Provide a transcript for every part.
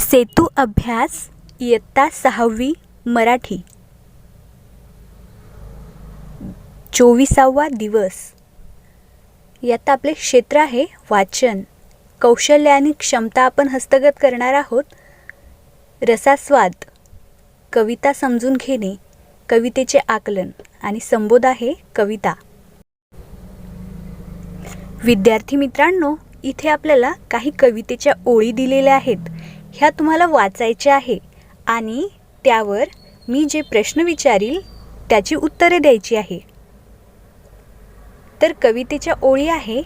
सेतू अभ्यास इयत्ता 6वी मराठी 24वा दिवस. यात आपले क्षेत्र आहे वाचन. कौशल्य आणि क्षमता आपण हस्तगत करणार आहोत. रसास्वाद, कविता समजून घेणे, कवितेचे आकलन आणि संबोध आहे कविता. विद्यार्थी मित्रांनो, इथे आपल्याला काही कवितेच्या ओळी दिलेल्या आहेत. ह्या तुम्हाला वाचायच्या आहे आणि त्यावर मी जे प्रश्न विचारील त्याची उत्तरे द्यायची आहे. तर कवितेच्या ओळी आहे: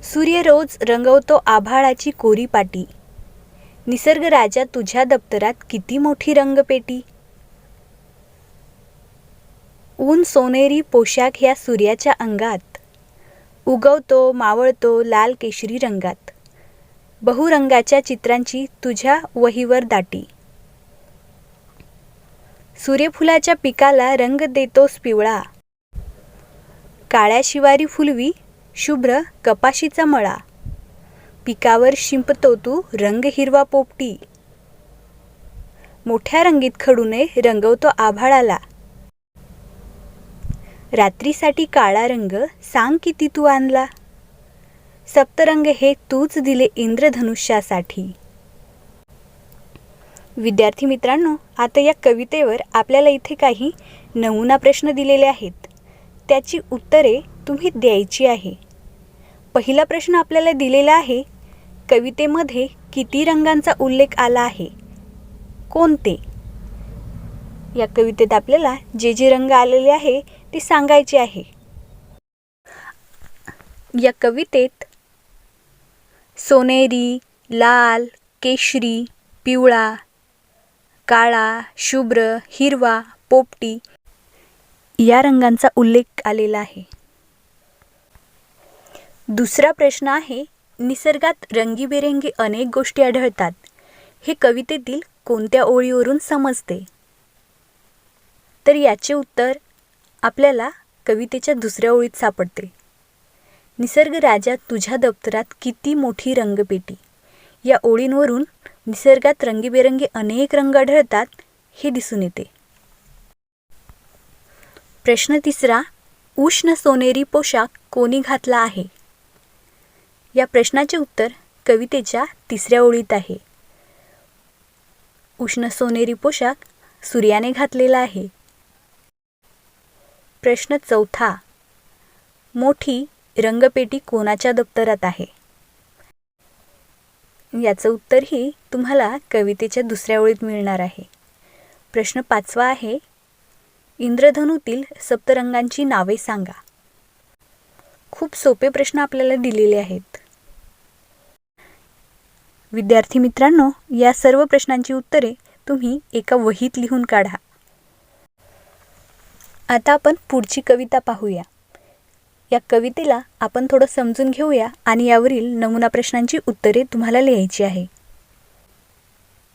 सूर्य रोज रंगवतो आभाळाची कोरी पाटी, निसर्ग राजा तुझ्या दप्तरात किती मोठी रंगपेटी. ऊन सोनेरी पोशाख ह्या सूर्याच्या अंगात, उगवतो मावळतो लाल केशरी रंगात, बहुरंगाच्या चित्रांची तुझ्या वहीवर दाटी. सूर्यफुलाच्या पिकाला रंग देतोस पिवळा, काळ्या शिवारी फुलवी शुभ्र कपाशीचा मळा, पिकावर शिंपतो तू रंग हिरवा पोपटी. मोठ्या रंगीत खडूने रंगवतो आभाळाला, रात्रीसाठी काळा रंग सांग किती तू आणला. सप्तरंग हे तूच दिले इंद्रधनुष्यासाठी. विद्यार्थी मित्रांनो, आता या कवितेवर आपल्याला इथे काही नमुना प्रश्न दिलेले आहेत. त्याची उत्तरे तुम्ही द्यायची आहे. पहिला प्रश्न आपल्याला दिलेला आहे: कवितेमध्ये किती रंगांचा उल्लेख आला आहे? कोणते? या कवितेत आपल्याला जे जे रंग आलेले आहे ते सांगायचे आहे. या कवितेत सोनेरी, लाल, केशरी, पिवळा, काळा, शुभ्र, हिरवा, पोपटी या रंगांचा उल्लेख आलेला आहे. दुसरा प्रश्न आहे: निसर्गात रंगीबेरंगी अनेक गोष्टी आढळतात. हे कवितेतील कोणत्या ओळीवरून समजते? तर याचे उत्तर आपल्याला कवितेच्या दुसऱ्या ओळीत सापडते. निसर्ग राजा तुझ्या दप्तरात किती मोठी रंगपेटी. या ओळींवरून निसर्गात रंगीबेरंगी अनेक रंग आढळतात हे दिसून येते. प्रश्न तिसरा: उष्ण सोनेरी पोशाख कोणी घातला आहे? या प्रश्नाचे उत्तर कवितेच्या तिसऱ्या ओळीत आहे. उष्ण सोनेरी पोशाख सूर्याने घातलेला आहे. प्रश्न चौथा: मोठी रंगपेटी कोणाच्या दप्तरात आहे? याचं उत्तरही तुम्हाला कवितेच्या दुसऱ्या ओळीत मिळणार आहे. प्रश्न पाचवा आहे: इंद्रधनुतील सप्तरंगांची नावे सांगा. खूप सोपे प्रश्न आपल्याला दिलेले आहेत. विद्यार्थी मित्रांनो, या सर्व प्रश्नांची उत्तरे तुम्ही एका वहीत लिहून काढा. आता आपण पुढची कविता पाहूया. या कवितेला आपण थोडं समजून घेऊया आणि यावरील नमुना प्रश्नांची उत्तरे तुम्हाला लिहायची आहे.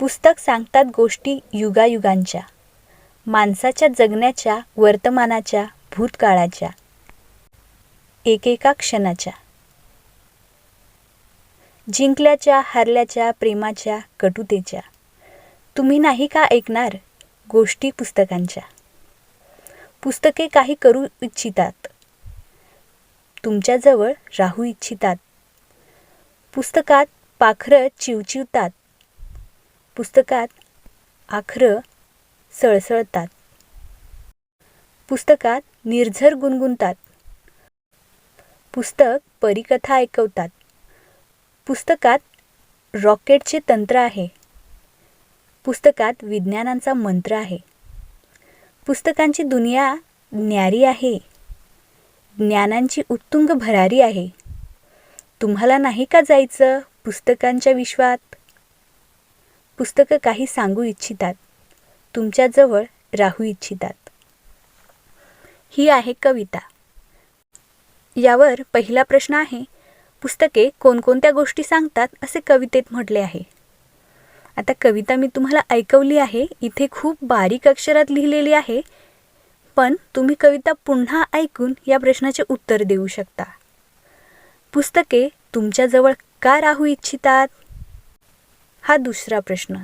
पुस्तक सांगतात गोष्टी युगायुगांच्या, माणसाच्या जगण्याच्या, वर्तमानाच्या, भूतकाळाच्या, एकेका क्षणाच्या, जिंकल्याच्या हारल्याच्या, प्रेमाच्या कटुतेच्या. तुम्ही नाही का ऐकणार गोष्टी पुस्तकांच्या? पुस्तके काही करू इच्छितात, तुमच्याजवळ राहू इच्छितात. पुस्तकात पाखरं चिवचिवतात, पुस्तकात आखरं सळसळतात. पुस्तकात निर्झर गुणगुणतात, पुस्तक परीकथा ऐकवतात. पुस्तकात रॉकेटचे तंत्र आहे, पुस्तकात विज्ञानांचा मंत्र आहे. पुस्तकांची दुनिया न्यारी आहे, ज्ञानांची उत्तुंग भरारी आहे. तुम्हाला नाही का जायचं पुस्तकांच्या विश्वात? पुस्तकं काही सांगू इच्छितात, तुमच्याजवळ राहू इच्छितात. ही आहे कविता. यावर पहिला प्रश्न आहे: पुस्तके कोणकोणत्या गोष्टी सांगतात असे कवितेत म्हटले आहे. आता कविता मी तुम्हाला ऐकवली आहे. इथे खूप बारीक अक्षरात लिहिलेली आहे, पण तुम्ही कविता पुन्हा ऐकून या प्रश्नाचे उत्तर देऊ शकता. पुस्तके तुमच्याजवळ का राहू इच्छितात? हा दुसरा प्रश्न.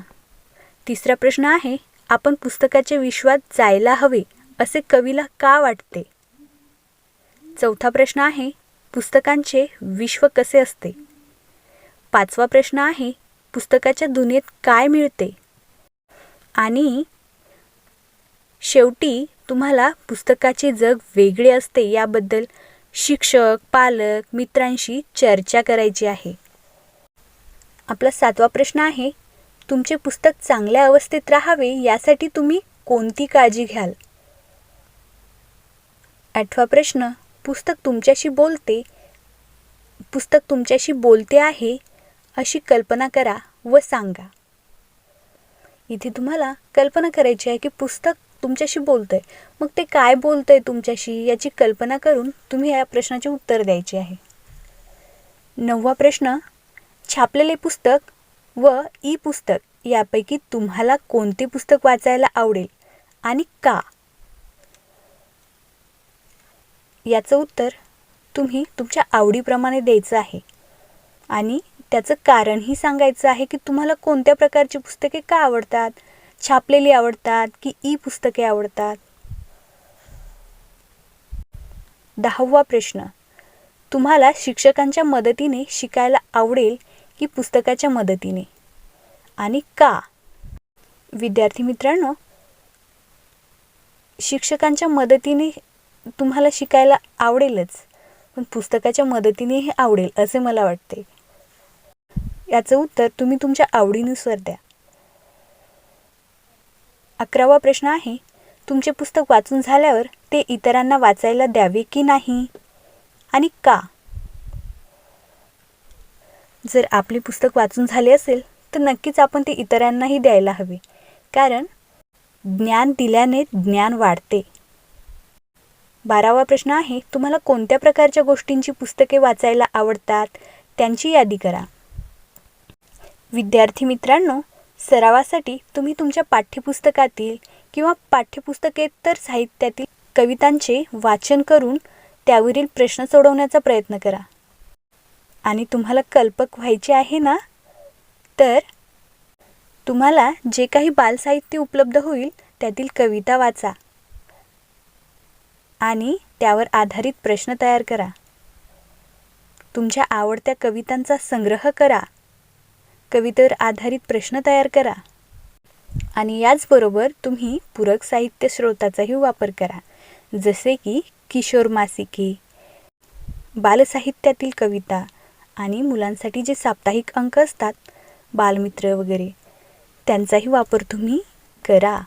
तिसरा प्रश्न आहे, आपण पुस्तकाच्या विश्वात जायला हवे असे कवीला का वाटते? चौथा प्रश्न आहे, पुस्तकांचे विश्व कसे असते? पाचवा प्रश्न आहे, पुस्तकाच्या दुनियेत काय मिळते? आणि शेवटी तुम्हाला पुस्तकाचे जग वेगळे असते याबद्दल शिक्षक, पालक, मित्रांशी चर्चा करायची आहे. आपला सातवा प्रश्न आहे, तुमचे पुस्तक चांगल्या अवस्थेत राहावे यासाठी तुम्ही कोणती काळजी घ्याल? आठवा प्रश्न, पुस्तक तुमच्याशी बोलते आहे अशी कल्पना करा व सांगा. इथे तुम्हाला कल्पना करायची आहे की पुस्तक तुमच्याशी बोलतंय. मग ते काय बोलतंय तुमच्याशी याची कल्पना करून तुम्ही या प्रश्नाचे उत्तर द्यायचे आहे. नववा प्रश्न, छापलेले पुस्तक व ई पुस्तक यापैकी तुम्हाला कोणते पुस्तक वाचायला आवडेल आणि का? याचं उत्तर तुम्ही तुमच्या आवडीप्रमाणे द्यायचं आहे आणि त्याचं कारणही सांगायचं आहे की तुम्हाला कोणत्या प्रकारची पुस्तके का आवडतात, छापलेली आवडतात की ई पुस्तके आवडतात. 10वा प्रश्न, तुम्हाला शिक्षकांच्या मदतीने शिकायला आवडेल की पुस्तकाच्या मदतीने आणि का? विद्यार्थी मित्रांनो, शिक्षकांच्या मदतीने तुम्हाला शिकायला आवडेलच, पण पुस्तकाच्या मदतीनेही आवडेल असे मला वाटते. याचं उत्तर तुम्ही तुमच्या आवडीनुसार द्या. 11वा प्रश्न आहे, तुमचे पुस्तक वाचून झाल्यावर ते इतरांना वाचायला द्यावे की नाही आणि का? जर आपले पुस्तक वाचून झाले असेल तर नक्कीच आपण ते इतरांनाही द्यायला हवे, कारण ज्ञान दिल्याने ज्ञान वाढते. 12वा प्रश्न आहे, तुम्हाला कोणत्या प्रकारच्या गोष्टींची पुस्तके वाचायला आवडतात त्यांची यादी करा. विद्यार्थी मित्रांनो, सरावासाठी तुम्ही तुमच्या पाठ्यपुस्तकातील किंवा पाठ्यपुस्तकेतर साहित्यातील कवितांचे वाचन करून त्यावरील प्रश्न सोडवण्याचा प्रयत्न करा. आणि तुम्हाला कल्पक व्हायचे आहे ना, तर तुम्हाला जे काही बालसाहित्य उपलब्ध होईल त्यातील कविता वाचा आणि त्यावर आधारित प्रश्न तयार करा. तुमच्या आवडत्या कवितांचा संग्रह करा, कवितेवर आधारित प्रश्न तयार करा आणि याचबरोबर तुम्ही पूरक साहित्य स्रोताचाही वापर करा, जसे की किशोर मासिके, बालसाहित्यातील कविता आणि मुलांसाठी जे साप्ताहिक अंक असतात, बालमित्र वगैरे, त्यांचाही वापर तुम्ही करा.